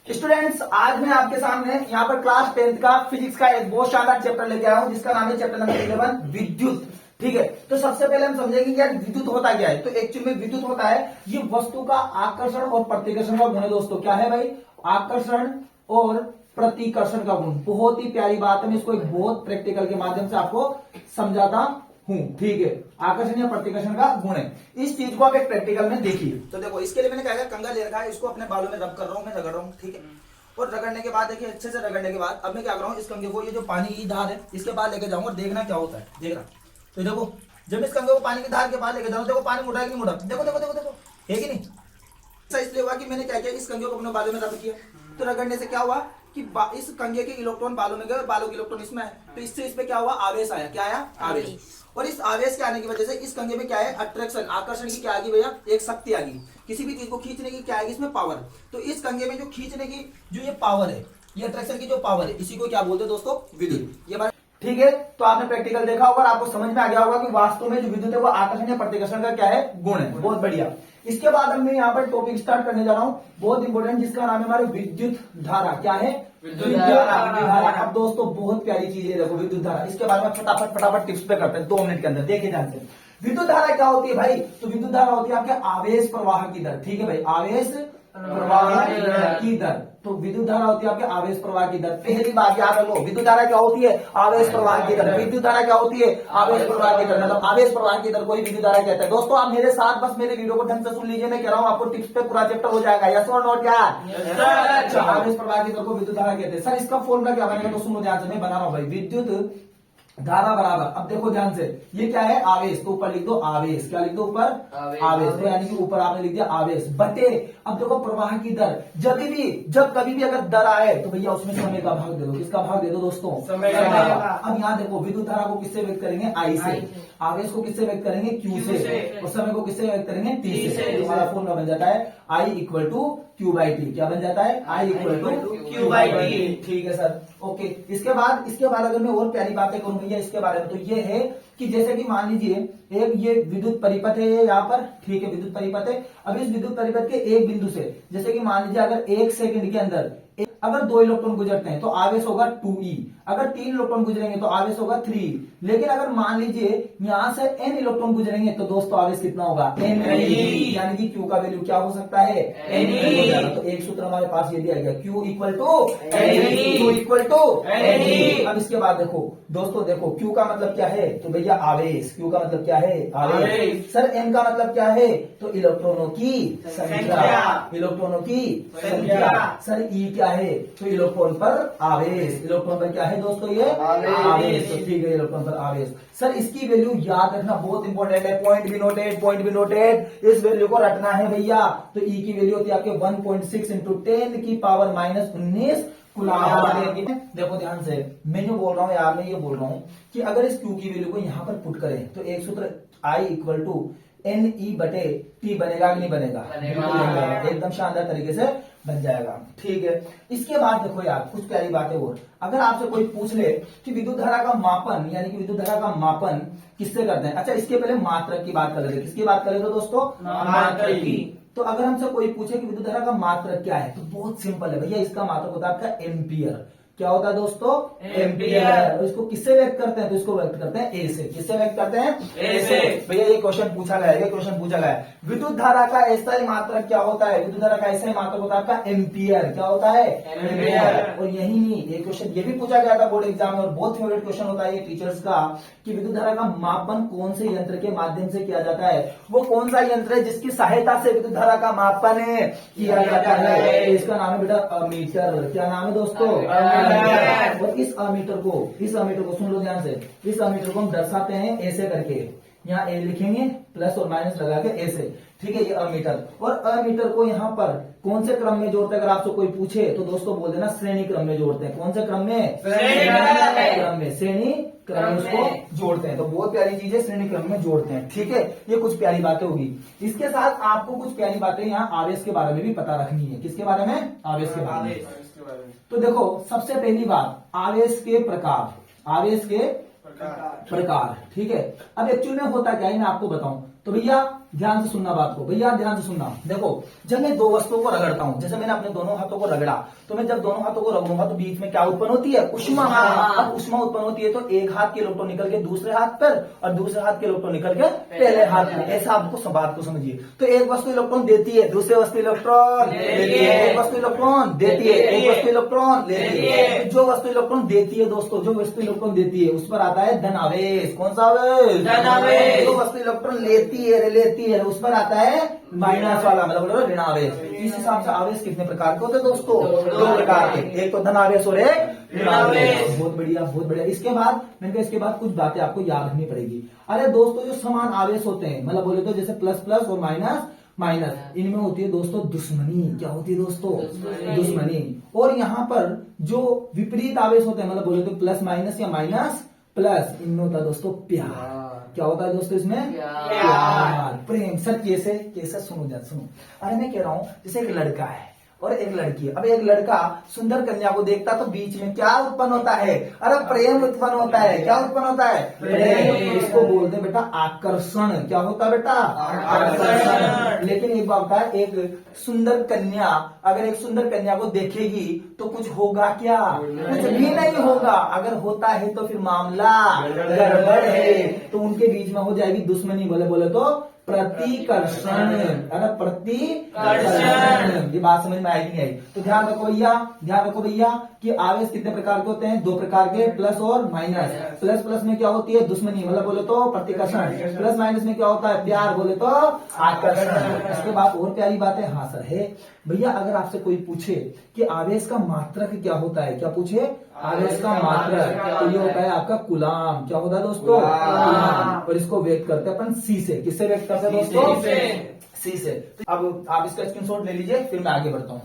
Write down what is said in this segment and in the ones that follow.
Students, आज मैं आपके सामने यहाँ पर क्लास 10th का फिजिक्स का एक बहुत शानदार चैप्टर लेके आया हूँ जिसका नाम है चैप्टर नंबर 11 विद्युत। ठीक है, तो सबसे पहले हम समझेंगे कि यार विद्युत होता क्या है। तो एक्चुअली में विद्युत होता है ये वस्तु का आकर्षण और प्रतिकर्षण का गुण है। दोस्तों क्या है भाई? आकर्षण और प्रतिकर्षण का गुण। बहुत ही प्यारी बात है, मैं इसको एक बहुत प्रैक्टिकल के माध्यम से आपको समझाता हूं। ठीक है, आकर्षण या प्रतिकर्षण का गुण है। इस चीज को आप एक प्रैक्टिकल में देखिए। तो देखो, इसके लिए मैंने क्या कंघा ले रखा है, इसको अपने बालों में रब कर रहा हूं, मैं रगड़ रहा हूं। ठीक है, और रगड़ने के बाद देखिए, अच्छे से रगड़ने के बाद अब मैं क्या कर रहा हूं, इस कंघे को, ये जो पानी की धार है इसके बाद लेके जाऊंगा, देखना क्या होता है। देखना, तो देखो जब इस कंघे को पानी की धार के बाद लेके जाऊं, देखो पानी मुड़ा कि नहीं मुड़ा। देखो देखो देखो देखो, है कि नहीं? ऐसा इसलिए हुआ कि मैंने क्या किया, इस कंघे को अपने बालों में रब किया। तो रगड़ने से क्या हुआ कि इस कंघे के इलेक्ट्रॉन बालों में गए और बालों के इलेक्ट्रॉन इसमें आए, तो इससे इस पे क्या हुआ, आवेश आया। क्या आया? आवेश। और इस आवेश के आने की वजह से इस कंघे में क्या है, अट्रैक्शन, आकर्षण की क्या आ गई भैया, एक शक्ति आ गई। किसी भी चीज को खींचने की क्या आएगी इसमें, पावर। तो इस कंघे में जो खींचने की जो ये पावर है, ये अट्रैक्शन की जो पावर है, इसी को क्या बोलते हैं दोस्तों, विद्युत। ये ठीक है, तो आपने प्रैक्टिकल देखा होगा और आपको समझ में आ गया होगा कि वास्तव में जो विद्युत है वो आकर्षण या प्रतिकर्षण का क्या है, गुण है। बहुत बढ़िया। इसके बाद हम मैं यहाँ पर टॉपिक स्टार्ट करने जा रहा हूँ, बहुत इंपॉर्टेंट, जिसका नाम है हमारे विद्युत धारा। क्या है? विद्युत धारा। अब दोस्तों बहुत प्यारी चीज है, देखो विद्युत धारा। इसके बारे में फटाफट फटाफट टिप्स पे करते हैं 2 मिनट के अंदर। देखिए ध्यान से, विद्युत धारा क्या होती है भाई? तो विद्युत धारा होती है आपके आवेश प्रवाह की दर। ठीक है भाई, आवेश प्रवाह की दर। तो विद्युत धारा होती है आपके आवेश प्रवाह की दर। पहली बात याद रखो, विद्युत धारा क्या होती है? आवेश प्रवाह की दर। विद्युत धारा क्या होती है? आवेश प्रवाह की दर। मतलब आवेश प्रवाह की दर को ही विद्युत धारा कहते हैं। दोस्तों आप मेरे साथ बस मेरे वीडियो को ढंग से सुन लीजिए, मैं कह रहा हूं आपको टिप्स पे पूरा चैप्टर हो जाएगा। यस और नोट यार? अच्छा, आवेश प्रवाह की दर को विद्युत धारा कहते हैं। सर इसका फॉर्मूला क्या बनेगा? तो सुनो ध्यान से, मैं बना रहा हूं भाई। विद्युत धारा बराबर, अब देखो ध्यान से, ये क्या है, आवेश। तो ऊपर लिख दो आवेश। क्या लिख दो ऊपर? आवेश। तो यानी कि ऊपर आपने लिख दिया आवेश बटे, अब देखो प्रवाह की दर। जब कभी भी अगर दर आए तो भैया उसमें समय का भाग दे दो। किसका भाग दे दो दोस्तों? समय का। अब यहाँ देखो, विद्युत धारा को किससे व्यक्त करेंगे? आई से। आवेश को किससे व्यक्त करेंगे? क्यू से। और समय को किससे व्यक्त करेंगे? टी से। हमारा फॉर्मूला बन जाता है I equal to Q by T. क्या बन जाता है? I equal to Q by T. ठीक है सर, ओके। इसके बाद अगर मैं और प्यारी बातें करूं भैया इसके बारे में, तो ये है कि जैसे कि मान लीजिए एक ये विद्युत परिपथ है यहाँ पर। ठीक है, विद्युत परिपथ है। अब इस विद्युत परिपथ के एक बिंदु से, जैसे कि मान लीजिए अगर 1 सेकंड के अंदर अगर 2 इलेक्ट्रॉन गुजरते हैं तो आवेश होगा 2e। अगर 3 इलेक्ट्रॉन गुजरेंगे तो आवेश होगा 3। लेकिन अगर मान लीजिए यहां से n इलेक्ट्रॉन गुजरेंगे तो दोस्तों आवेश कितना होगा? ne। यानी कि Q का वैल्यू क्या हो सकता है? ne। तो एक सूत्र हमारे पास ये दिया गया, Q equal to ne। Q equal to ne। अब इसके बाद देखो दोस्तों, देखो Q का मतलब क्या है? तो भैया आवेश। Q का मतलब क्या है? आवेश। सर N का मतलब क्या है? तो इलेक्ट्रॉनों की संख्या। इलेक्ट्रॉनों की संख्या। सर E क्या है? तो इलेक्ट्रॉन पर आवेश। इलेक्ट्रॉन पर क्या है दोस्तों? ये आवेश। तो ठीक है, इलेक्ट्रॉन पर आवेश। सर इसकी वैल्यू याद रखना बहुत इंपॉर्टेंट है। Point be noted, point be noted. इस वैल्यू को रखना है भैया। तो ई की वैल्यू होती है आपके 1.6 इंटू 10 की पावर -19 कूलम। देखो ध्यान से, मैं जो बोल रहा हूँ यार, मैं ये बोल रहा हूँ कि अगर इस क्यू की वैल्यू को यहाँ पर पुट करें तो एक सूत्र आई इक्वल टू NE बटे टी बनेगा कि नहीं बनेगा? एकदम शानदार तरीके से बन जाएगा। ठीक है, इसके बाद देखो यार कुछ प्यारी बातें और, अगर आपसे कोई पूछ ले कि विद्युत धारा का मापन, यानी कि विद्युत धारा का मापन किससे करते हैं? अच्छा, इसके पहले मात्रक की बात कर लेते हैं। किसकी बात करें तो दोस्तों? मात्रक की। तो अगर हमसे कोई पूछे कि विद्युत धारा का मात्रक क्या है, तो बहुत सिंपल है भैया, इसका मात्रक होता है आपका एम्पियर। क्या होता है दोस्तों? एम्पियर। और इसको किससे व्यक्त करते हैं? तो इसको व्यक्त करते हैं ए से। किससे व्यक्त करते हैं? ए से। भैया ये क्वेश्चन पूछा गया है, ये क्वेश्चन पूछा गया है। विद्युत धारा का ऐसा ही मात्रक क्या होता है? विद्युत धारा का ऐसा ही मात्रक होता है आपका एम्पियर। क्या होता है? एम्पियर। और यही नहीं, ये क्वेश्चन ये भी पूछा गया था बोर्ड एग्जाम में, और बहुत फेवरेट क्वेश्चन होता है ये टीचर्स का, कि विद्युत धारा का मापन कौन से यंत्र के माध्यम से किया जाता है? वो कौन सा यंत्र है जिसकी सहायता से विद्युत धारा का मापन किया जाता है? इसका नाम है बेटा अमीटर। क्या नाम है दोस्तों? और इस अमीटर को सुन लो ध्यान से, इस अमीटर को हम दर्शाते हैं ऐसे करके, यहाँ ए लिखेंगे प्लस और माइनस लगा के ऐसे। ठीक है, ये अमीटर। और अमीटर को यहाँ पर कौन से क्रम में जोड़ते हैं? अगर आपसे कोई पूछे तो दोस्तों बोल देना श्रेणी क्रम में जोड़ते हैं। कौन से क्रम में? श्रेणी क्रम में उसको जोड़ते हैं। तो बहुत प्यारी चीज है, श्रेणी क्रम में जोड़ते हैं। ठीक है, ये कुछ प्यारी बातें होगी। इसके साथ आपको कुछ प्यारी बातें यहाँ आवेश के बारे में भी पता रखनी है। किसके बारे में? आवेश के बारे में। तो देखो सबसे पहली बात, आवेश के प्रकार। आवेश के प्रकार। ठीक है, अब एक्चुअल में होता क्या है मैं आपको बताऊं। तो भैया ध्यान से सुनना बात को, भैया ध्यान से सुनना। देखो जब मैं दो वस्तुओं को रगड़ता हूं, जैसे मैंने अपने दोनों हाथों को रगड़ा, तो मैं जब दोनों हाथों को रगड़ूंगा तो बीच में क्या उत्पन्न होती है? उष्मा। अब उष्मा उत्पन्न होती है तो एक हाथ के इलेक्ट्रॉन निकल के दूसरे हाथ पर और दूसरे हाथ के इलेक्ट्रॉन निकल के पहले हाथ में। ऐसा आपको बात को समझिए। तो एक वस्तु इलेक्ट्रॉन देती है, दूसरी वस्तु इलेक्ट्रॉन लेती है, एक वस्तु इलेक्ट्रॉन देती है, एक वस्तु इलेक्ट्रॉन लेती है। जो वस्तु इलेक्ट्रॉन देती है दोस्तों, जो वस्तु इलेक्ट्रॉन देती है उस पर आता है धन आवेश। कौन सा आवेश? धन आवेश। जो वस्तु इलेक्ट्रॉन लेती है उस पर आता है माइनस वाला, मतलब ऋण आवेश। इस हिसाब से आवेश कितने प्रकार के होते हैं दोस्तों? दो प्रकार के, एक तो धन आवेश और एक ऋण आवेश। बहुत बढ़िया, बहुत बढ़िया। इसके बाद मैंने कहा इसके बाद कुछ बातें आपको याद रखनी पड़ेगी। अरे दोस्तों जो समान आवेश होते हैं, मतलब बोले तो जैसे प्लस प्लस और माइनस माइनस, इनमें होती है दोस्तों दुश्मनी। क्या होती है दोस्तों? दुश्मनी। और यहाँ पर जो विपरीत आवेश होते हैं, मतलब बोले तो प्लस माइनस या माइनस प्लस, इनमें होता है दोस्तों प्यार। क्या होता है दोस्तों इसमें? प्यार, प्रेम। सर कैसे? कैसे? सुनो। अरे मैं कह रहा हूं जैसे एक लड़का है और एक लड़की है। अब एक लड़का सुंदर कन्या को देखता तो बीच में क्या उत्पन्न होता है? अरे प्रेम उत्पन्न होता है। क्या उत्पन्न होता है? प्रेम। इसको बोलते हैं बेटा आकर्षण। क्या होता है बेटा? आकर्षण। लेकिन एक बात है, एक सुंदर कन्या अगर एक सुंदर कन्या को देखेगी तो कुछ होगा क्या? कुछ भी नहीं होगा। अगर होता है तो फिर मामला गड़बड़ है, तो उनके बीच में हो जाएगी दुश्मनी। बोले तो प्रतिकर्षण। अरे प्रतिकर्षण। ये बात समझ में आई नहीं आई? तो ध्यान रखो भैया कि आवेश कितने प्रकार के होते हैं? दो प्रकार के, प्लस और माइनस। प्लस प्लस में क्या होती है? दुश्मनी, मतलब बोले तो प्रतिकर्षण। प्लस माइनस में क्या होता है? प्यार, बोले तो आकर्षण। इसके बाद और प्यारी बात है, हाँ सर है भैया। अगर आपसे कोई पूछे कि आवेश का मात्रक क्या होता है, क्या पूछे? आवेश का मात्रक, तो ये होता है आपका कूलाम। क्या होता है दोस्तों? कूलाम। और इसको व्यक्त करते हैं अपन सी से। किससे व्यक्त करते हैं दोस्तों? सी से। अब आप इसका स्क्रीनशॉट ले लीजिए, फिर मैं आगे बढ़ता हूं।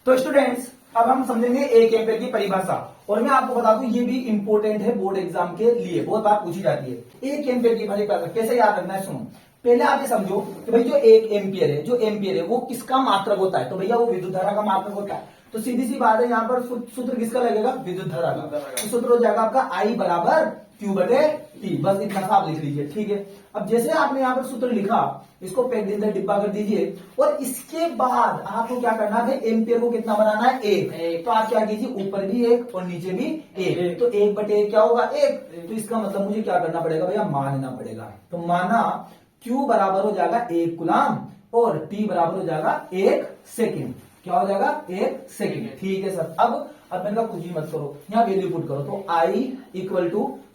तो स्टूडेंट्स अब हम समझेंगे एक एम्पियर की परिभाषा। और मैं आपको बता दूं ये भी इंपॉर्टेंट है बोर्ड एग्जाम के लिए, बहुत बार पूछी जाती है। एक एम्पियर की परिभाषा कैसे याद रखना है? सुनो, पहले आप ये समझो कि भाई जो एक एम्पियर है वो किसका मात्रक होता है? तो भैया वो विद्युत धारा का मात्रक होता है। तो सीधी सी बात है, यहाँ पर सूत्र किसका लगेगा? विद्युत धारा का। तो सूत्र हो जाएगा आपका I बराबर Q/T। बस इतना सा आप लिख लीजिए, ठीक है। अब जैसे आपने यहाँ पर सूत्र लिखा, इसको पेन के अंदर डिब्बा कर दीजिए। और इसके बाद आपको क्या करना है? एम्पियर को कितना बनाना है? एक। तो आप क्या कीजिए, ऊपर भी एक और नीचे भी एक। तो 1/1 क्या होगा? 1। तो इसका मतलब मुझे क्या करना पड़ेगा भैया? मानना पड़ेगा। तो माना Q बराबर हो जाएगा 1 कूलाम और T बराबर हो जाएगा 1 सेकेंड। क्या हो जाएगा? 1 सेकेंड। ठीक है सर। अब मैंने कहा कुछ भी मत करो, यहाँ वैल्यू पुट करो। तो I =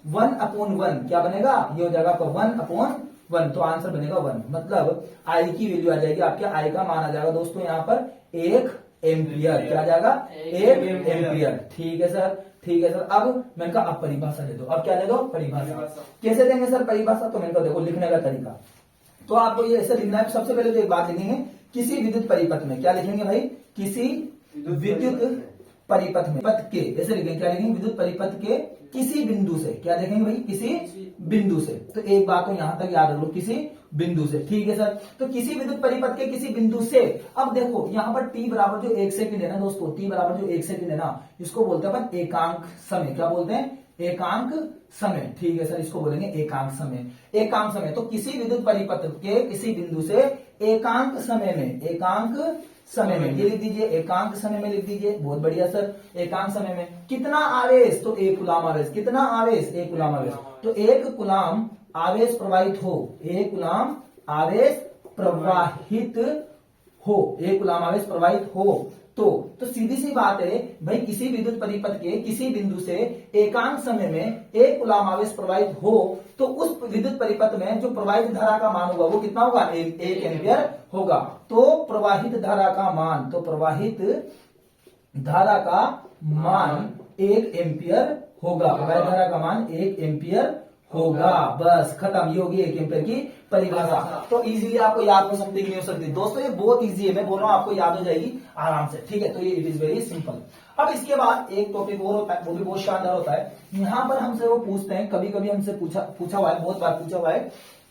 1/1 क्या बनेगा? ये हो जाएगा 1/1। तो आंसर बनेगा 1। मतलब I की वैल्यू आ जाएगी आपके, I का मान आ जाएगा दोस्तों यहाँ पर 1 एम्पियर। क्या आ जाएगा? 1 एम्पियर। ठीक है सर, ठीक है सर। अब मैंने कहा अब परिभाषा दे दो। अब क्या दे दो? परिभाषा। कैसे देंगे सर परिभाषा? तो मैंने कहा देखो लिखने का तरीका, तो आपको ये ऐसे लिखना है। सबसे पहले तो एक बात लिखेंगे, किसी विद्युत परिपथ में। क्या लिखेंगे भाई? किसी विद्युत परिपथ में, पथ के, ऐसे लिखेंगे। क्या लिखेंगे? विद्युत परिपथ के किसी बिंदु से। क्या देखेंगे भाई? किसी बिंदु से। तो एक बात तो यहां तक याद रख लो, किसी बिंदु से। ठीक है सर। तो किसी विद्युत परिपथ के किसी बिंदु से। अब देखो यहाँ पर t बराबर जो 1 सेकंड है ना दोस्तों, t बराबर जो 1 सेकंड है ना, इसको बोलते हैं अपन एकांक समय। क्या बोलते हैं? एकांक समय। ठीक है सर, इसको बोलेंगे एकांक समय। एकांक समय। तो किसी विद्युत परिपथ के किसी बिंदु से एकांक समय में, एकांक समय में, ये लिख दीजिए, एकांक समय में लिख दीजिए। बहुत बढ़िया सर। एकांक समय में कितना आवेश? तो 1 कूलाम आवेश। कितना आवेश? 1 कूलाम आवेश। तो 1 कूलाम आवेश प्रवाहित हो, 1 कूलाम आवेश प्रवाहित हो, 1 कूलाम आवेश प्रवाहित हो। तो सीधी सी बात है भाई, किसी विद्युत परिपथ के किसी बिंदु से एकांक समय में 1 कूलाम आवेश प्रवाहित हो, तो उस विद्युत परिपथ में जो प्रवाहित धारा का मान होगा वो कितना होगा? 1 एम्पियर होगा। तो प्रवाहित धारा का मान, तो प्रवाहित धारा का मान 1 एम्पियर होगा। प्रवाहित धारा का मान 1 एम्पियर होगा। बस खत्म। ये होगी 1 एम्पियर की परिभाषा। तो इजीली आपको याद हो सकती है कि नहीं हो सकती? दोस्तों ये बहुत इजी है, मैं बोल रहा हूं आपको याद हो जाएगी आराम से। ठीक है, तो ये इट इज वेरी सिंपल। अब इसके बाद एक टॉपिक और होता है, वो भी बहुत शानदार होता है। यहाँ पर हमसे वो पूछते हैं, कभी कभी हमसे पूछा हुआ है, बहुत बार पूछा हुआ है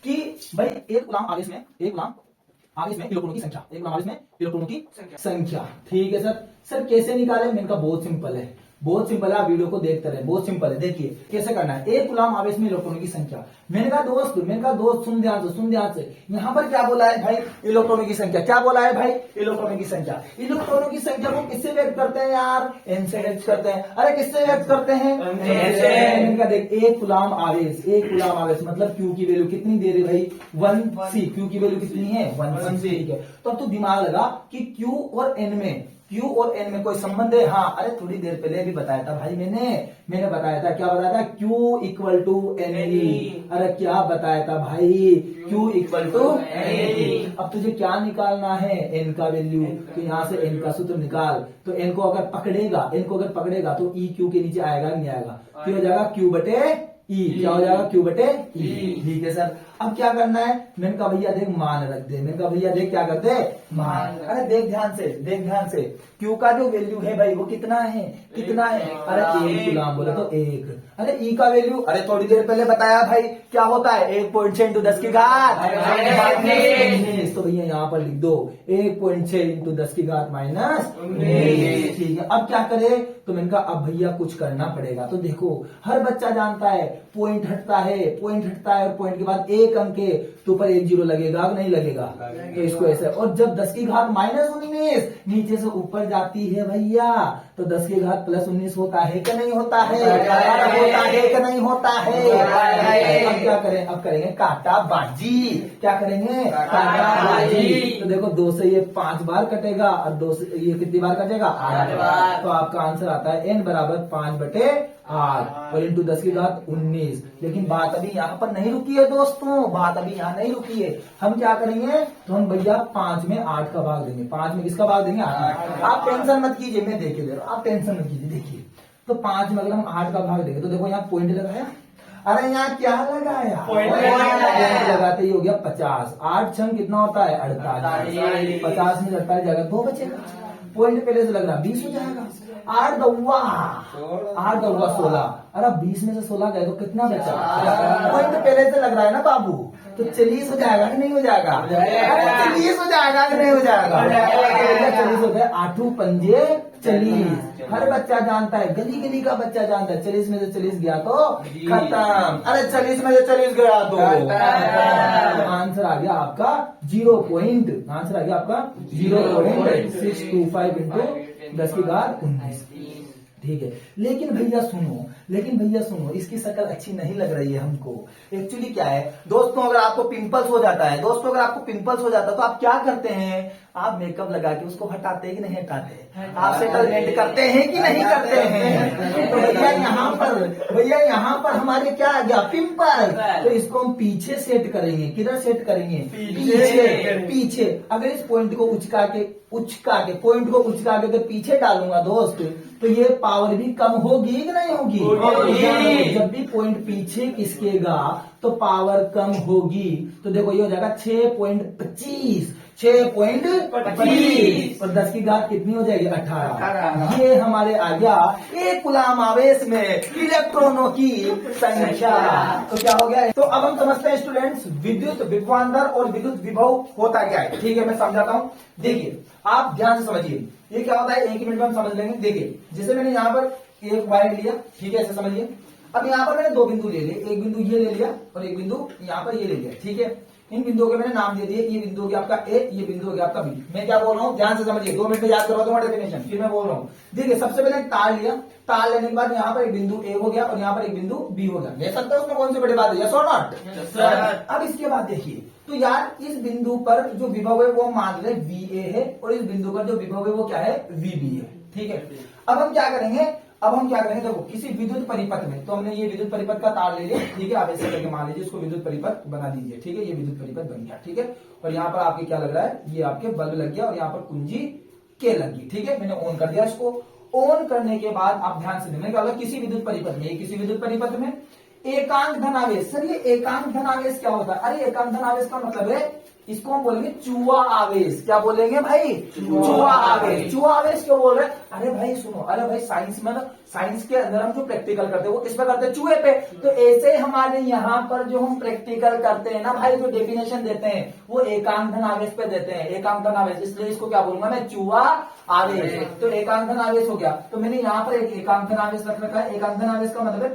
कि भाई 1 कूलाम आवेश में, 1 कूलाम आवेश में इलेक्ट्रॉनों की संख्या, 1 कूलाम आवेश में इलेक्ट्रॉनों की संख्या। ठीक है सर। सर कैसे निकाले? मैंने कहा बहुत सिंपल है। बहुत सिंपल है, आप वीडियो को देखते रहे, बहुत सिंपल है। देखिए कैसे करना है। एक कूलम आवेश में इलेक्ट्रॉनों की संख्या। मैंने कहा दोस्त सुन ध्यान से। यहाँ पर क्या बोला है भाई, इलेक्ट्रॉनों की संख्या। क्या बोला है भाई, इलेक्ट्रॉनों की संख्या। इलेक्ट्रॉनों की संख्या को किससे व्यक्त करते हैं यार, एन से व्यक्त करते हैं। अरे किससे व्यक्त करते हैं, एन से। देख एक कूलम आवेश मतलब क्यू की वैल्यू कितनी दे रही भाई, 1c। क्यू की वैल्यू कितनी है, 1c। ठीक है, तो अब तो दिमाग लगा कि क्यू और एन में कोई संबंध है। हाँ, अरे थोड़ी देर पहले भी बताया था भाई, मैंने बताया था। क्या बताया था, Q equal to N E. अरे क्या बताया था भाई, Q equal to N E. अब तुझे क्या निकालना है, एन का वैल्यू। तो यहाँ से एन का सूत्र निकाल। तो एन को अगर पकड़ेगा तो ई क्यू के नीचे आएगा नहीं आएगा, क्या हो जाएगा, क्यू बटे ई। क्या हो जाएगा, क्यू बटे ई। ठीक है सर, अब क्या करना है। मैंने कहा भैया देख मान रख दे। क्या करते, मान। अरे देख ध्यान से क्यू का जो वैल्यू है भाई वो कितना है। अरे 1 कूलम बोले तो 1। अरे ई का वैल्यू, अरे थोड़ी देर पहले बताया भाई क्या होता है, 1.6 इंटू 10 की घात -19। तो भैया यहाँ पर लिख दो 1.6 इंटू 10 की घात -19। ठीक है, अब क्या करे। तो मैंने कहा अब भैया कुछ करना पड़ेगा। तो देखो हर बच्चा जानता है पॉइंट हटता है और पॉइंट के बाद एक अंक के तो ऊपर 1 0 लगेगा, नहीं लगेगा। तो इसको ऐसे, और जब 10 की घात -19 नीचे से ऊपर जाती है भैया, तो 10 की घात +19 होता है कि नहीं होता है, कि नहीं होता है। अब क्या करें, अब करेंगे काटा बाजी। क्या करेंगे, काटा बाजी। तो देखो 2 से ये 5 बार कटेगा और 2 से ये कितनी बार कटेगा, 8 बार। तो आपका आंसर आता है n बराबर 5/8 और इंटू 10 की घात 19। लेकिन बात अभी यहाँ पर नहीं रुकी है दोस्तों, बात अभी यहाँ नहीं रुकी है। हम क्या करेंगे, तो हम भैया 5 में 8 का भाग देंगे। 5 में किसका भाग देंगे, 8। आप टेंशन मत कीजिए, मैं देखे दे रहा हूँ, आप टेंशन मत कीजिए। देखिए तो 5 में अगर हम 8 का भाग देंगे तो देखो यहाँ पॉइंट लगाया। अरे यहाँ क्या लगाया, पॉइंट लगाते ही हो गया 50। 8 छंग कितना होता है, 48। 50 में 48 जाएगा, 2 बचेगा। पॉइंट पहले से लग रहा 20 हो जाएगा। 8 दौवा 16। अरे 20 में से 16 गए तो कितना बचा, पॉइंट पहले से लग रहा है ना बाबू, तो 40 हो जाएगा कि नहीं हो जाएगा, 40 हो जाएगा कि नहीं हो जाएगा। 40 हो गए, 8 पंजे 40। हर बच्चा जानता है, गली का बच्चा जानता है 40 में से 40 गया तो खत्म। अरे 40 में से 40 गया तो आंसर आ गया आपका 0.625 इंटू 10 की घात 19। ठीक है, लेकिन भैया सुनो, इसकी शक्ल अच्छी नहीं लग रही है हमको। एक्चुअली क्या है दोस्तों, अगर आपको पिंपल्स हो जाता है तो आप क्या करते हैं, आप मेकअप लगा के उसको हटाते हैं कि नहीं हटाते, आप सेटलमेंट करते हैं कि नहीं करते हैं। तो भैया यहाँ पर हमारे क्या आ गया, पिंपल। तो इसको हम पीछे सेट करेंगे। किधर सेट करेंगे, पीछे। अगर इस पॉइंट को उचका के अगर पीछे डालूंगा दोस्त, तो ये पावर भी कम होगी कि नहीं होगी। जब भी पॉइंट पीछे खिसकेगा तो पावर कम होगी। तो देखो ये हो जाएगा 6.25 और 10 की घात कितनी हो जाएगी, 18। ये हमारे आ गया एक कूलम आवेश में इलेक्ट्रॉनों की संख्या। तो क्या हो गया, तो अब हम समझते हैं स्टूडेंट्स विद्युत विभवांतर और विद्युत विभव होता क्या है। ठीक है, मैं समझाता हूँ। देखिए आप ध्यान से समझिए, ये क्या होता है 1 मिनट में हम समझ लेंगे। देखिए जैसे मैंने यहाँ पर एक वायर लिया, ठीक है, ऐसे समझिए। अब यहाँ पर मैंने 2 बिंदु ले लिए, एक बिंदु ये ले लिया और एक बिंदु यहाँ पर ये ले लिया। ठीक है, इन बिंदुओं के मैंने नाम दे दिए, ये बिंदु हो गया आपका ए, ये बिंदु हो गया आपका बी। मैं क्या बोल रहा हूँ ध्यान से समझिए, 2 मिनट में याद करवा दूंगा डेफिनेशन, फिर मैं बोल रहा हूँ। देखिए सबसे पहले तार लिया, तार लेने के बाद यहाँ पर एक बिंदु ए हो गया और यहाँ पर एक बिंदु बी हो गया। ले सकते हैं, उसमें कौन सी बड़ी बात है, यस और नॉट। अब इसके बाद देखिए, तो यार इस बिंदु पर जो विभव है वो मान ले VA है और इस बिंदु पर जो विभव है वो क्या है, VB है। ठीक है, अब हम क्या करेंगे, देखो किसी विद्युत परिपथ में, तो हमने ये विद्युत परिपथ का तार ले लिया। ठीक है, आप ऐसे करके मान लीजिए, इसको विद्युत परिपथ बना दीजिए। ठीक है, ये विद्युत परिपथ बन गया। ठीक है, और यहाँ पर आपके क्या लग रहा है, ये आपके बल्ब लग गया और यहाँ पर कुंजी के लग गई। ठीक है, मैंने ऑन कर दिया। इसको ऑन करने के बाद आप ध्यान से मैंने कहा किसी विद्युत परिपथ में एकांक धनावेश। सर ये एकांक धनावेश क्या होता है, अरे एकांक धनावेश का मतलब है, इसको हम बोलेंगे चूहा आवेश। क्या बोलेंगे भाई, चूहा आवेश। चूहा आवेश क्यों बोल रहे हैं, अरे भाई सुनो, अरे भाई साइंस में ना, साइंस के अंदर हम जो प्रैक्टिकल करते हैं वो किस पे करते हैं, चूहे पे। तो ऐसे हमारे यहाँ पर जो हम प्रैक्टिकल करते हैं ना भाई, जो डेफिनेशन देते हैं वो एकांक धन आवेश पे देते हैं, एकांक धन आवेश, इसलिए इसको क्या बोलूंगा मैं, चूहा आवेश। तो एकांक धन आवेश हो गया। तो मैंने यहाँ पर एक एकांक धन आवेश रख रखा है। एकांक धन आवेश का मतलब है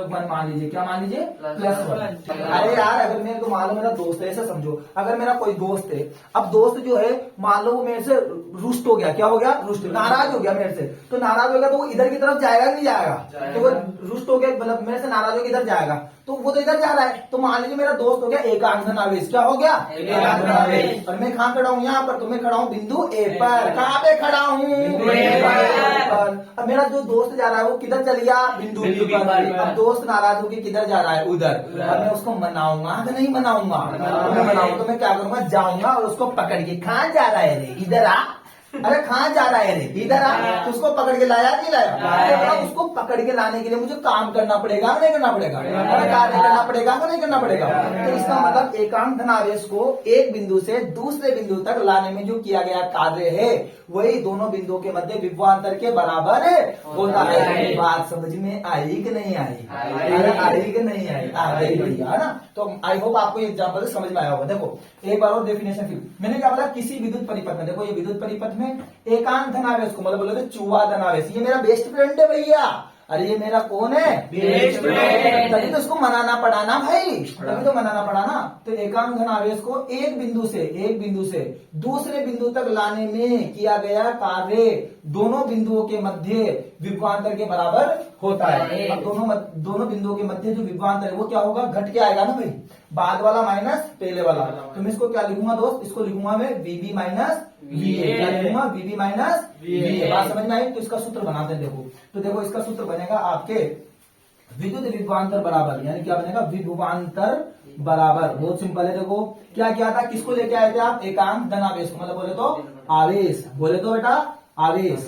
+1 मान लीजिए, क्या मान लीजिए, +1। अरे यार अगर मेरे को मान लो मेरा दोस्त है, ऐसा समझो, अगर मेरा कोई दोस्त है, अब दोस्त जो है मान लो वो मेरे से रुष्ट हो गया, क्या हो गया, रुष्ट, नाराज हो गया मेरे से। तो नाराज हो गया तो वो इधर की तरफ जाएगा कि नहीं जाएगा, तो वो रुष्ट हो गया, मतलब मेरे से नाराज हो गया इधर जाएगा, तो वो तो इधर जा रहा है। तो मान लीजिए मेरा दोस्त हो गया एकांक धन आवेश, क्या हो गया, एकांक धन आवेश। और मैं कहाँ खड़ा हूँ, यहाँ पर, तो मैं खड़ा हूँ बिंदु ए पर। कहाँ पे खड़ा हूँ, अब मेरा जो दोस्त जा रहा है वो किधर चल गया, बिंदु बी पर। अब दोस्त नाराज होकर किधर जा रहा है, उधर। अब मैं उसको मनाऊंगा कि नहीं मनाऊंगा, मैं मनाऊंगा तो मैं क्या करूंगा, जाऊंगा और उसको पकड़ के, कहाँ जा रहा है रे, इधर आ, अरे कहाँ जा रहा है रे, इधर आ, तो उसको पकड़ के लाया नहीं लाया, तो उसको पकड़ के लाने के लिए मुझे काम करना पड़ेगा नहीं करना पड़ेगा, अरे कार्य करना पड़ेगा नहीं करना पड़ेगा। तो इसका मतलब एकांक धन आवेश को एक बिंदु से दूसरे बिंदु तक लाने में जो किया गया कार्य है वही दोनों बिंदुओं के मध्य विभवांतर के बराबर होता है। बात समझ में आई कि नहीं आई, अरे आई कि नहीं आई, आ गई भैया, है ना। तो आई होप आपको एग्जाम्पल समझ में आया होगा। देखो एक बार और डेफिनेशन फिर मैंने क्या बोला, किसी विद्युत परिपथ में, देखो ये विद्युत परिपथ में एकांक धन आवेश को मतलब बोले चूहा धन आवेश, ये मेरा बेस्ट फ्रेंड है भैया, अरे ये मेरा कौन है, बेस्ट फ्रेंड, तभी तो उसको मनाना पड़ा ना भाई, तभी तो मनाना पड़ा ना। तो एकांक धन आवेश को एक बिंदु से दूसरे बिंदु तक लाने में किया गया कार्य दोनों बिंदुओं के मध्य विभवांतर के बराबर होता है। अब दोनों बिंदुओं के मध्य जो विभवांतर है वो क्या होगा, घट के आएगा ना भाई, बाद वाला माइनस पहले वाला। तो मैं इसको क्या लिखूंगा दोस्त, इसको लिखूंगा मैं VB माइनस VA, क्या लिखूंगा, VB माइनस VA। बात समझ में आई। तो इसका सूत्र बनाते हैं, देखो तो देखो इसका सूत्र बनेगा आपके विद्युत विभवांतर बराबर, यानी क्या बनेगा, विभवांतर बराबर, बहुत सिंपल है। देखो क्या किया था, किसको लेके आए थे आप, एकांक धन आवेश को, मतलब बोले तो आवेश, बोले तो बेटा आवेश,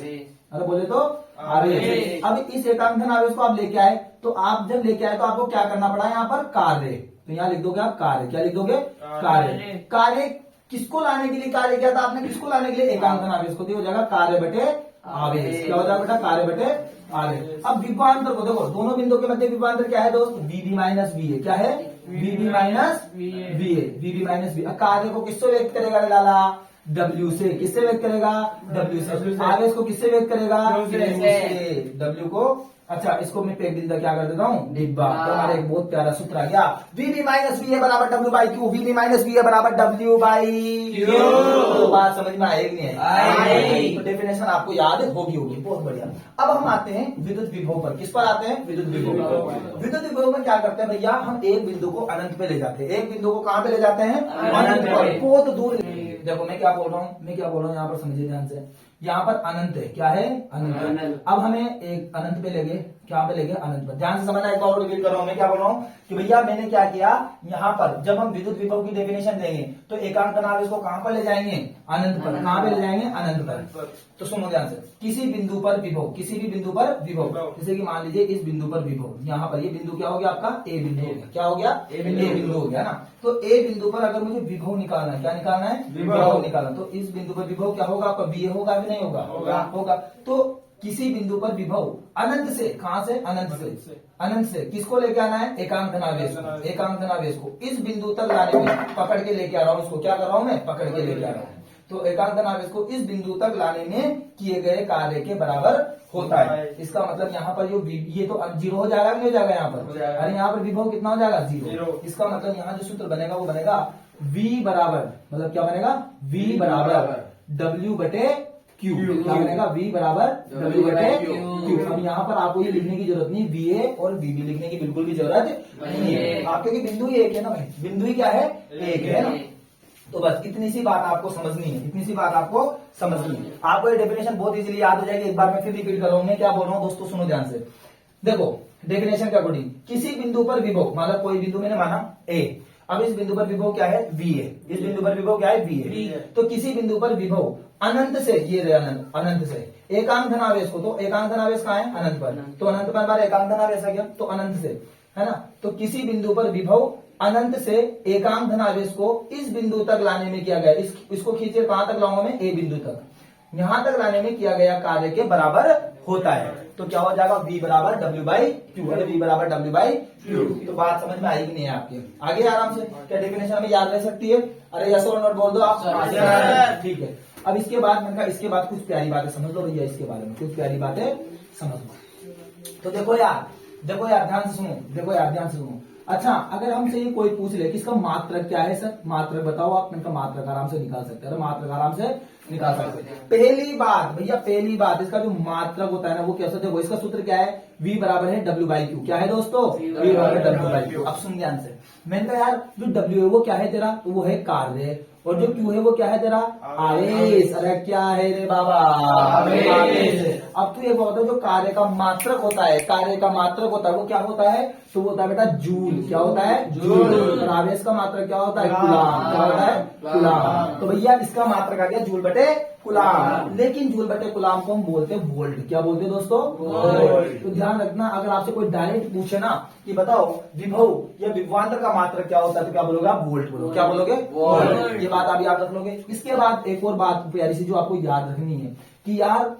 अरे बोले तो आवेश। अब इस एकांक धन आवेश को आप लेके आए, तो आप जब लेके आए तो आपको क्या करना पड़ा, यहाँ पर कार्य, तो यहाँ लिख दोगे आप कार्य, क्या लिख दोगे, कार्य किसको लाने के लिए कार्य किया था आपने, किसको लाने के लिए, एकांक धन आवेश को, तो हो जाएगा कार्य बटे आवेश, क्या हो जाएगा बेटा, कार्य बटे आवेश। अब विभवांतर को देखो, दोनों बिंदुओं के मध्य विभवांतर क्या है दोस्त, VB माइनस VA, क्या है, VB minus VA, VB minus VA। कार्य को किससे व्यक्त करेगा लाला, W से, किससे व्यक्त करेगा, W से। आवेश को किससे व्यक्त करेगा, W को। अच्छा इसको मैं पेट दिन क्या कर देता हूँ, डिब्बा। तो हमारे एक बहुत प्यारा सूत्र आ गया, VB माइनस VA बराबर W by Q, VB minus VA बराबर W बाई Q। तो बात समझ में आएगी नहीं आएगी, तो डेफिनेशन आपको याद होगी, बहुत बढ़िया। अब हम आते हैं विद्युत विभव पर, किस पर आते हैं, विद्युत विभव। विद्युत विभव में क्या करते हैं भैया, हम एक बिंदु को अनंत पे ले जाते हैं, एक बिंदु को कहाँ पे ले जाते हैं, अनंत पर, बहुत दूर। देखो मैं क्या बोल रहा हूँ, यहाँ पर समझिए ध्यान से, यहाँ पर अनंत है, क्या है, अनंत। अब हमें एक अनंत पे ले गए, क्या पे ले गए, अनंत पर। ध्यान से समझना, एक और रिपीट कर रहा हूँ, मैं क्या बोल रहा हूँ कि भैया मैंने क्या किया, यहाँ पर जब हम विद्युत विभव की डेफिनेशन देंगे तो एकांक धन आवेश को कहाँ पर ले जाएंगे, अनंत पर। कहाँ पे ले जाएंगे, अनंत पर। तो सुनो ध्यान से, किसी बिंदु पर विभव, किसी भी बिंदु पर विभव, जैसे कि मान लीजिए इस बिंदु पर विभव, यहाँ पर ये बिंदु क्या हो गया आपका, ए बिंदु हो गया, क्या हो गया, ए बिंदु हो गया ना। तो ए बिंदु पर अगर मुझे विभव निकालना है, क्या निकालना है, विभव निकालना, तो इस बिंदु पर विभव क्या होगा आपका, VA होगा कि नहीं होगा, तो किसी बिंदु पर विभव अनंत से, कहां से, अनंत से किसको लेके आना है, एकांक धन आवेश को, एकांक धन आवेश को इस बिंदु तक लाने में पकड़ के लेके आ रहा हूँ, इसको क्या कर रहा हूँ मैं, पकड़ के लेके आ रहा हूँ। तो एकांक धन आवेश को इस बिंदु तक लाने में किए गए कार्य के बराबर होता है। इसका मतलब यहाँ पर ये तो 0 हो जाएगा, नहीं हो जाएगा यहाँ पर, अरे यहाँ पर विभव कितना हो जाएगा, 0। इसका मतलब यहाँ जो सूत्र बनेगा वो बनेगा V बराबर, मतलब क्या बनेगा, V बराबर W बटे Q, क्या बनेगा, V बराबर W बटे Q। अब यहाँ पर आपको ये लिखने की जरूरत नहीं, VA और VB लिखने की बिल्कुल भी जरूरत नहीं है, आपके बिंदु ही एक है ना भाई, बिंदु ही क्या है, एक है ना। तो बस इतनी सी बात आपको समझनी है, इतनी सी बात आपको समझनी है। आपको ये डेफिनेशन बहुत इजीली याद हो जाएगी। एक बार मैं फिर रिपीट कर रहा हूँ, मैं क्या बोल रहा हूँ दोस्तों, सुनो ध्यान से। देखो डेफिनेशन के अकॉर्डिंग किसी बिंदु पर विभव, मतलब कोई बिंदु मैंने माना A, अब इस बिंदु पर विभव क्या है, VA, इस बिंदु पर विभव क्या है, VA। तो किसी बिंदु पर विभव अनंत से, ये रहे अनंत से एकांक धन आवेश को, तो एकांक धन आवेश कहाँ है, अनंत पर, तो अनंत पर हमारा एकांक धन आवेश आ गया, तो अनंत से, है ना। तो किसी बिंदु पर विभव अनंत से एकांक धन आवेश को इस बिंदु तक लाने में किया गया, इसको खींचे कहां तक लाऊंगा मैं, ए बिंदु तक। यहां तक लाने में किया गया कार्य के बराबर होता है। तो क्या हो जाएगा, V बराबर W बाई क्यू। अरे V बराबर W बाई क्यू। तो बात समझ में आई कि नहीं है आपके? आगे आराम से क्या डेफिनेशन हमें याद रह सकती है? अरे यस और नॉट बोल दो आप। ठीक है। अब इसके बाद मैंने कहा इसके बाद कुछ प्यारी बातें समझ लो भैया, इसके बारे में कुछ प्यारी बातें समझ लो। तो देखो यार ध्यान से सुनो, देखो यार ध्यान से सुनो। अच्छा, अगर हमसे ये कोई पूछ ले कि इसका मात्रक क्या है सर, मात्रक बताओ आप, मैंने कहा मात्रक आराम से निकाल सकते हैं, मात्रक आराम से निकाल सकते हैं। पहली बात भैया, पहली बात, इसका जो मात्रक होता है ना वो कैसे देखो, इसका सूत्र क्या है, V बराबर है W बाई क्यू। क्या है दोस्तों? V बराबर W बाई क्यू। अब सुन ध्यान से, मैंने कहा यार जो W है वो क्या है तेरा, तो वो है कार्य, और जो Q है वो क्या है तेरा, आवेश। अरे क्या है रे बाबा, आवेश। अब तू ये बोलता, जो कार्य का मात्रक होता है, कार्य का मात्रक होता है वो क्या होता है, तो वो होता है बेटा जूल। क्या होता है? जूल। और आवेश का मात्रक क्या होता है? कूलाम। क्या होता है? कूलाम। तो भैया इसका मात्रक आ गया जूल बटे कूलाम। लेकिन जूल बटे कूलाम को हम बोलते हैं वोल्ट। क्या बोलते हैं दोस्तों? वोल्ट। तो ध्यान रखना, अगर आपसे कोई डायरेक्ट पूछे ना कि बताओ विभव या विभवांतर का मात्रक क्या होता है, तो क्या बोलोगे आप? वोल्ट बोलो। क्या बोलोगे? वोल्ट। ये बात आप याद रख लोगे। इसके बाद एक और बात प्यारी सी जो आपको याद रखनी है कि यार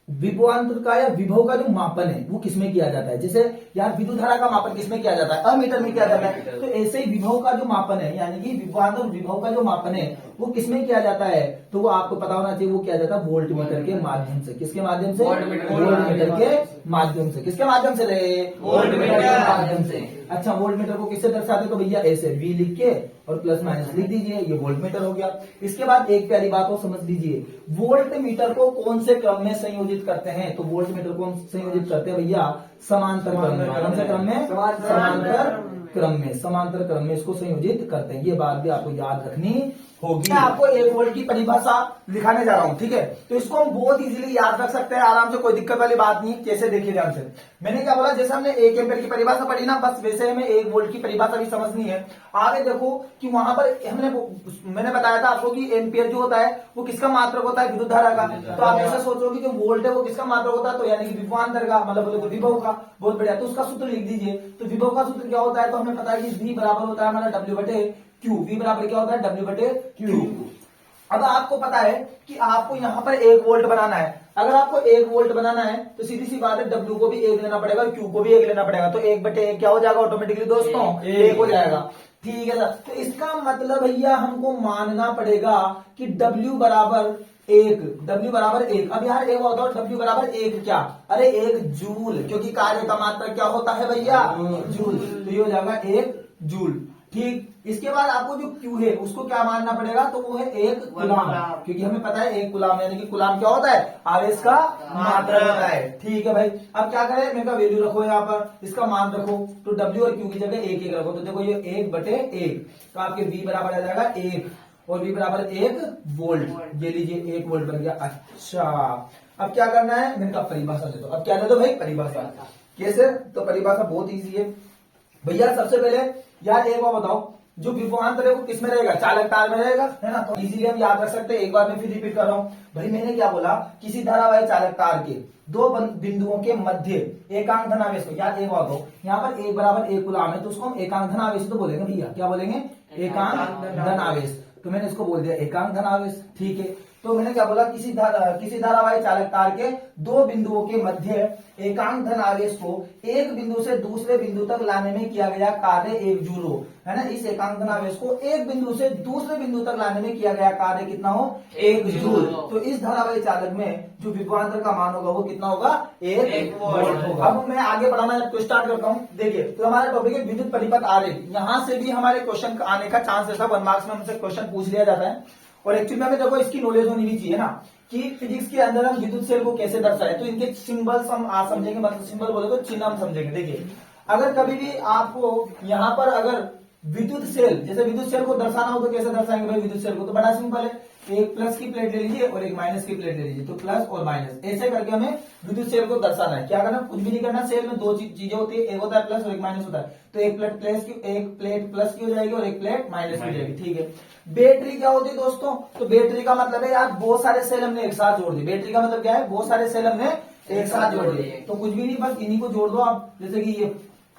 विभवांतर का या विभव का जो मापन है वो किसमें किया जाता है। जैसे यार विद्युत धारा का मापन किसमें किया जाता है? अमीटर में किया जाता है। तो ऐसे ही विभव का जो मापन है, यानी कि विभवांतर विभव का जो मापन है वो किसमें किया जाता है, तो वो आपको पता होना चाहिए। वो किया जाता है वोल्ट मीटर के माध्यम से। किसके माध्यम से? वोल्ट मीटर के माध्यम से। किसके माध्यम से रे? वोल्ट मीटर के माध्यम से। अच्छा, वोल्ट मीटर को किससे दर्शाते? तो भैया ऐसे V लिख के और प्लस माइनस लिख दीजिए, ये वोल्ट मीटर हो गया। इसके बाद एक प्यारी बात को समझ लीजिए, वोल्ट मीटर को कौन से क्रम में संयोजित करते हैं? तो वोल्ट मीटर को हम संयोजित करते हैं भैया समांतर क्रम में। कौन से क्रम में? समांतर क्रम में। समांतर क्रम में इसको संयोजित करते हैं। ये बात भी आपको याद रखनी होगी। मैं आपको 1 वोल्ट की परिभाषा दिखाने जा रहा हूं, ठीक है? तो इसको हम बहुत इजीली याद रख सकते हैं आराम से, कोई दिक्कत वाली बात नहीं। कैसे? देखिए ध्यान से, मैंने क्या बोला, जैसे हमने 1 एम्पीयर की परिभाषा पढ़ी ना, बस वैसे हमें 1 वोल्ट की परिभाषा भी समझनी है। आगे देखो कि वहां पर मैंने बताया था आपको कि एम्पियर जो होता है वो किसका मात्रक होता है? विद्युत धारा का। तो आप ऐसा सोचो कि जो वोल्ट है वो किसका मात्रक होता है, तो यानी कि विभवांतर का, मतलब बोले तो विभव का। बहुत बढ़िया। तो उसका सूत्र लिख दीजिए। तो विभव का सूत्र क्या होता है, तो हमें पता है कि V बराबर होता है हमारा W बटे क्यू। V बराबर क्या होता है? W बटे क्यू। अब आपको पता है कि आपको यहां पर 1 वोल्ट बनाना है। अगर आपको 1 वोल्ट बनाना है तो सीधी सी बात है, W को भी 1 लेना पड़ेगा, Q को भी 1 लेना पड़ेगा। तो 1 बटे 1 क्या हो जाएगा ऑटोमेटिकली दोस्तों? 1 हो जाएगा। ठीक है सर। तो इसका मतलब भैया हमको मानना पड़ेगा कि W बराबर 1। W बराबर 1। अब यार एक बताओ, W बराबर 1 क्या? अरे 1 जूल, क्योंकि कार्य का मात्रक क्या होता है भैया? जूल। तो ये हो जाएगा 1 जूल। ठीक। इसके बाद आपको जो Q है उसको क्या मानना पड़ेगा, तो वो है 1 कूलाम, क्योंकि हमें पता है 1 कूलाम यानी कि कूलाम क्या होता है? आवेश का मात्रक होता है। ठीक है भाई। अब क्या करें, मैं का वैल्यू रखो यहाँ पर, इसका मान रखो। तो W और Q की जगह 1 रखो। तो देखो ये 1 बटे 1, तो आपके V बराबर आ जाएगा 1 और V बराबर 1 वोल्ट। ये लीजिए 1 वोल्ट बन गया। अच्छा, अब क्या करना है, मैंने कहा परिभाषा दे दो। अब क्या दे दो भाई? परिभाषा। कैसे? तो परिभाषा बहुत ईजी है भैया। सबसे पहले यार एक बार बताओ, जो विभवांतर है वो किस में रहेगा? चालक तार में रहेगा, है ना? तो इजीली हम याद रख सकते हैं। एक बार मैं फिर रिपीट कर रहा हूं भाई, मैंने क्या बोला, किसी धारावाही चालक तार के 2 बिंदुओं के मध्य एकांक धनावेश को, यार एक बात हो, यहाँ पर 1 बराबर 1 कूलाम है, तो उसको हम एकांक धनावेश तो बोलेंगे भैया। क्या बोलेंगे? एकांक धनावेश। तो मैंने इसको बोल दिया एकांक धनावेश। ठीक है। तो मैंने क्या बोला, किसी धारावाही चालक तार के 2 बिंदुओं के मध्य एकांक धन आवेश को एक बिंदु से दूसरे बिंदु तक लाने में किया गया कार्य 1 जूल हो, है ना? इस एकांक धन आवेश को एक बिंदु से दूसरे बिंदु तक लाने में किया गया कार्य कितना हो? 1 जूल। तो इस धारावाही चालक में जो विभवांतर का मान होगा वो कितना होगा? 1 वोल्ट होगा। अब मैं आगे बढ़ाना तो स्टार्ट करता हूँ। देखिए, तो हमारा टॉपिक है विद्युत परिपथ आरेख। यहाँ से भी हमारे क्वेश्चन आने का चांस है, 1 मार्क्स में हमसे क्वेश्चन पूछ लिया जाता है। और एक्चुअली में देखो इसकी नॉलेज होनी भी चाहिए ना कि फिजिक्स के अंदर हम विद्युत सेल को कैसे दर्शाए। तो इनके सिंबल्स हम आज समझेंगे, मतलब सिंबल बोले तो चिन्ह हम समझेंगे। देखिए, अगर कभी भी आपको यहाँ पर अगर विद्युत सेल, जैसे विद्युत सेल को दर्शाना हो तो कैसे दर्शाएंगे भाई विद्युत सेल को? तो बड़ा सिंपल है, एक प्लस की प्लेट ले लीजिए और एक माइनस की प्लेट ले लीजिए। तो प्लस और माइनस ऐसे करके हमें विद्युत सेल को दर्शाना है। क्या करना? कुछ भी नहीं करना। सेल में 2 चीजें होती है, एक होता है प्लस और एक माइनस होता है। तो एक प्लेट प्लस की हो जाएगी और एक प्लेट माइनस की हो जाएगी। ठीक है। बैटरी क्या होती है दोस्तों? तो बैटरी का मतलब है यार बहुत सारे सेल हमने एक साथ जोड़ दिए। बैटरी का मतलब क्या है? बहुत सारे सेल हमने एक साथ जोड़ दिए। तो कुछ भी नहीं, बस इन्हीं को जोड़ दो आप। जैसे कि ये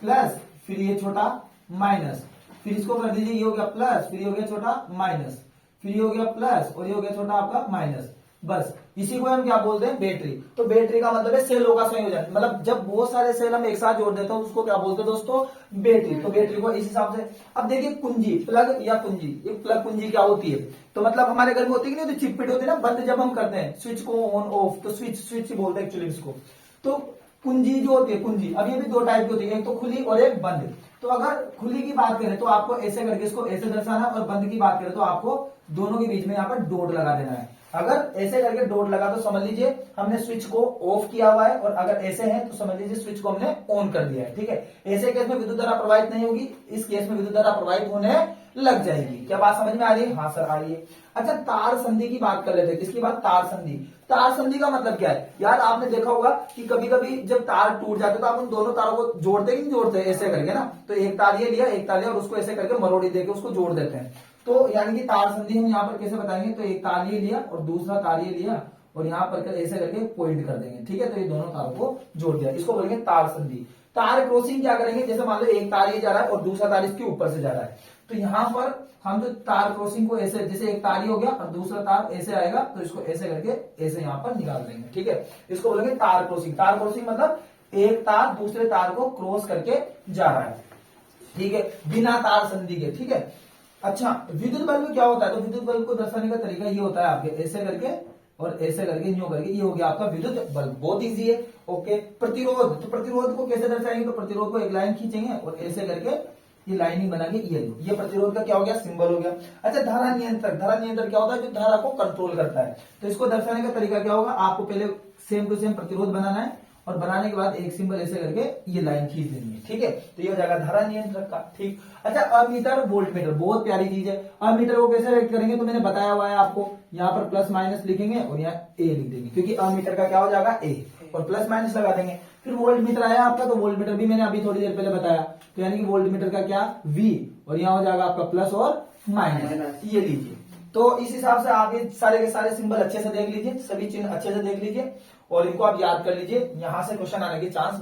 प्लस, फिर ये छोटा माइनस, फिर इसको कर दीजिए, ये हो गया प्लस, फिर ये हो गया छोटा माइनस, फिर ये हो गया प्लस और ये हो गया छोटा आपका माइनस। बस इसी को हम क्या बोलते हैं, बैटरी। तो बैटरी का मतलब है सेलों का संयोजन, मतलब जब बहुत सारे सेल हम एक साथ जोड़ देते हैं उसको क्या बोलते हैं दोस्तों, बैटरी। तो बैटरी को इस हिसाब से। अब देखिए कुंजी, प्लग या कुंजी, ये प्लग कुंजी क्या होती है, तो मतलब हमारे घर में होती है कि नहीं, तो चिपपिट होती है ना, बंद जब हम करते हैं स्विच को ऑन ऑफ, तो स्विच बोलते हैं एक्चुअली इसको। तो कुंजी जो होती है, कुंजी, अब ये भी दो टाइप की होती है, एक तो खुली और एक बंद। तो अगर खुली की बात करें तो आपको ऐसे करके इसको ऐसे दर्शाना, और बंद की बात करें तो आपको दोनों के बीच में यहाँ पर डॉट लगा देना है। अगर ऐसे करके डॉट लगा तो समझ लीजिए हमने स्विच को ऑफ किया हुआ है, और अगर ऐसे है तो समझ लीजिए स्विच को हमने ऑन कर दिया है। ठीक है, ऐसे केस में विद्युत धारा प्रवाहित नहीं होगी, इस केस में विद्युत धारा प्रवाहित होने लग जाएगी। क्या बात समझ में आ रही है? हाँ सर आ रही है। अच्छा, तार संधि की बात कर लेते हैं। किसकी बात? तार संधि। तार संधि का मतलब क्या है यार, आपने देखा होगा कि कभी कभी जब तार टूट जाते तो आप उन दोनों तारों को जोड़ते ही नहीं जोड़ते, ऐसे करके ना, तो एक तार ये लिया, एक तार लिया, और उसको ऐसे करके मरोड़ी देके उसको जोड़ देते हैं। तो यानी कि तार संधि हम यहाँ पर कैसे बताएंगे, तो एक तार ये लिया और दूसरा तार ये लिया, और यहाँ पर ऐसे करके पॉइंट कर देंगे। ठीक है, तो ये दोनों तारों को जोड़ दिया, इसको बोलेंगे तार संधि। तार क्रॉसिंग क्या करेंगे, जैसे मान लो एक तार ये जा रहा है और दूसरा तार इसके ऊपर से जा रहा है, तो यहाँ पर हम जो तार क्रॉसिंग को ऐसे, जैसे एक तार हो गया और दूसरा तार ऐसे आएगा, तो इसको ऐसे करके ऐसे यहाँ पर निकाल देंगे। ठीक है, इसको बोलेंगे तार क्रॉसिंग। तार क्रॉसिंग मतलब एक तार दूसरे तार को क्रॉस करके जा रहा है। ठीक है, बिना तार संधि के। ठीक है, अच्छा विद्युत बल्ब क्या होता है, तो विद्युत बल्ब को दर्शाने का तरीका ये होता है आपके ऐसे करके और ऐसे करके यूं करके, ये हो गया आपका विद्युत बल्ब। बहुत इजी है। ओके, प्रतिरोध, तो प्रतिरोध को कैसे दर्शाएंगे, तो प्रतिरोध को एक लाइन खींचेंगे और ऐसे करके ये लाइनिंग बना के ये प्रतिरोध का क्या हो गया, सिंबल हो गया। अच्छा, धारा नियंत्रक। धारा नियंत्रक क्या होता है, जो धारा को कंट्रोल करता है। तो इसको दर्शाने का तरीका क्या होगा, आपको पहले सेम टू सेम प्रतिरोध बनाना है, और बनाने के बाद एक सिंबल ऐसे करके ये लाइन खींच देनी है। ठीक है, तो ये हो जाएगा धारा नियंत्रक का। ठीक। अच्छा, अमीटर वोल्ट मीटर, बहुत प्यारी चीज है। अमीटर को कैसे व्यक्त करेंगे, तो मैंने बताया हुआ है आपको, यहाँ पर प्लस माइनस लिखेंगे और यहाँ ए लिख देंगे, क्योंकि अमीटर का क्या हो जाएगा, ए, और प्लस माइनस लगा देंगे। फिर वोल्ट मीटर आया आपका, तो वोल्ट मीटर भी मैंने अभी थोड़ी देर पहले बताया, तो यानी कि वोल्ट मीटर का क्या, वी, और यहाँ हो जाएगा आपका प्लस और माइनस, ये लीजिए। तो इस हिसाब से आप ये सारे के सारे सिंबल अच्छे से देख लीजिए, सभी चिन्ह अच्छे से देख लीजिए, और इनको आप याद कर लीजिए, यहां से क्वेश्चन आने के चांस